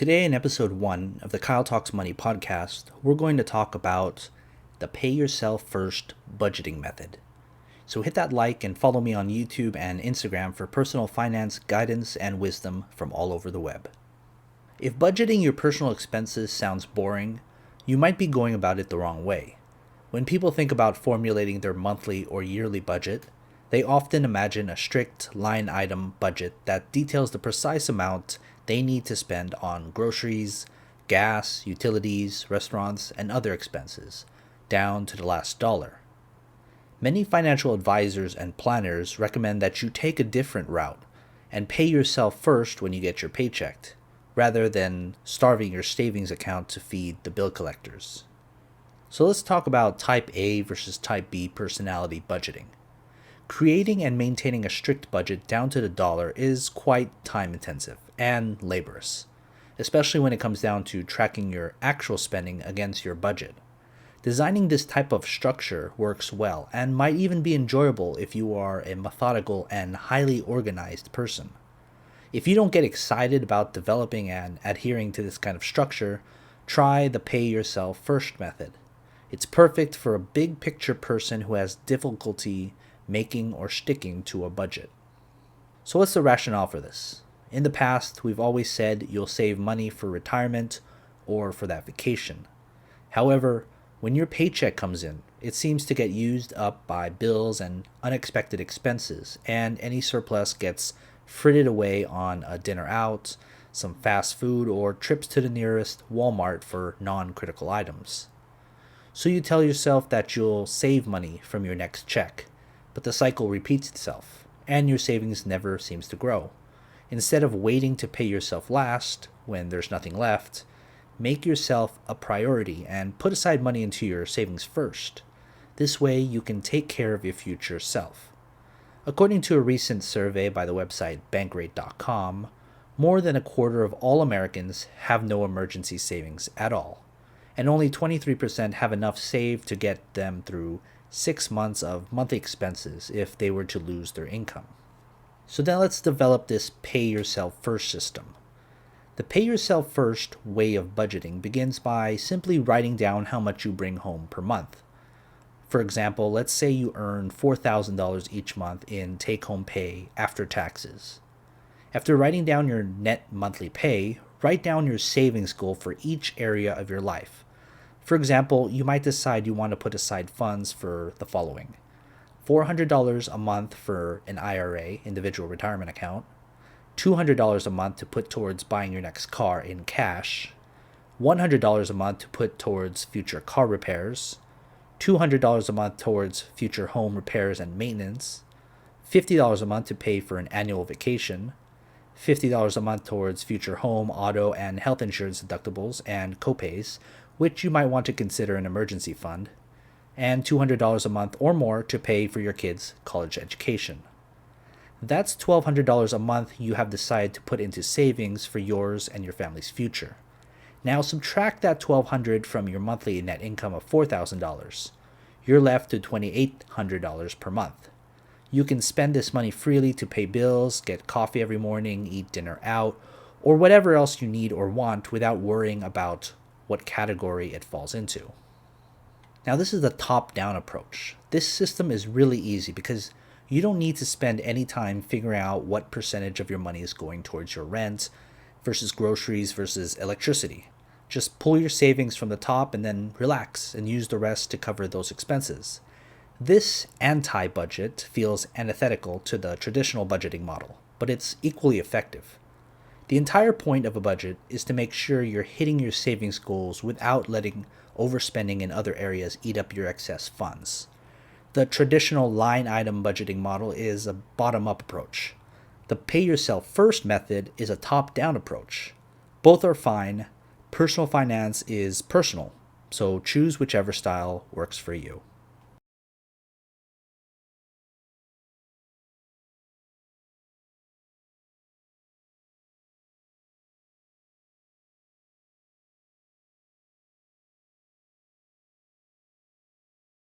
Today, in episode 1 of the Kyle Talks Money podcast, we're going to talk about the pay yourself first budgeting method. So hit that like and follow me on YouTube and Instagram for personal finance guidance and wisdom from all over the web. If budgeting your personal expenses sounds boring, you might be going about it the wrong way. When people think about formulating their monthly or yearly budget, they often imagine a strict line item budget that details the precise amount they need to spend on groceries, gas, utilities, restaurants, and other expenses, down to the last dollar. Many financial advisors and planners recommend that you take a different route and pay yourself first when you get your paycheck, rather than starving your savings account to feed the bill collectors. So let's talk about type A versus type B personality budgeting. Creating and maintaining a strict budget down to the dollar is quite time intensive and laborious, especially when it comes down to tracking your actual spending against your budget. Designing this type of structure works well and might even be enjoyable if you are a methodical and highly organized person. If you don't get excited about developing and adhering to this kind of structure, try the pay yourself first method. It's perfect for a big picture person who has difficulty making or sticking to a budget. So what's the rationale for this? In the past, we've always said you'll save money for retirement or for that vacation. However, when your paycheck comes in, it seems to get used up by bills and unexpected expenses, and any surplus gets frittered away on a dinner out, some fast food, or trips to the nearest Walmart for non-critical items. So you tell yourself that you'll save money from your next check, but the cycle repeats itself, and your savings never seems to grow. Instead of waiting to pay yourself last, when there's nothing left, make yourself a priority and put aside money into your savings first. This way you can take care of your future self. According to a recent survey by the website bankrate.com, more than a quarter of all Americans have no emergency savings at all, and only 23% have enough saved to get them through 6 months of monthly expenses if they were to lose their income. So then let's develop this pay yourself first system. The pay yourself first way of budgeting begins by simply writing down how much you bring home per month. For example, let's say you earn $4,000 each month in take-home pay after taxes. After writing down your net monthly pay, write down your savings goal for each area of your life. For example, you might decide you want to put aside funds for the following: $400 a month for an IRA, individual retirement account, $200 a month to put towards buying your next car in cash, $100 a month to put towards future car repairs, $200 a month towards future home repairs and maintenance, $50 a month to pay for an annual vacation, $50 a month towards future home, auto, and health insurance deductibles and copays, which you might want to consider an emergency fund, and $200 a month or more to pay for your kids' college education. That's $1,200 a month you have decided to put into savings for yours and your family's future. Now subtract that $1,200 from your monthly net income of $4,000. You're left to $2,800 per month. You can spend this money freely to pay bills, get coffee every morning, eat dinner out, or whatever else you need or want without worrying about what category it falls into. Now this is the top-down approach. This system is really easy because you don't need to spend any time figuring out what percentage of your money is going towards your rent versus groceries versus electricity. Just pull your savings from the top and then relax and use the rest to cover those expenses. This anti-budget feels antithetical to the traditional budgeting model, but it's equally effective. The entire point of a budget is to make sure you're hitting your savings goals without letting overspending in other areas eat up your excess funds. The traditional line item budgeting model is a bottom-up approach. The pay yourself first method is a top-down approach. Both are fine. Personal finance is personal, so choose whichever style works for you.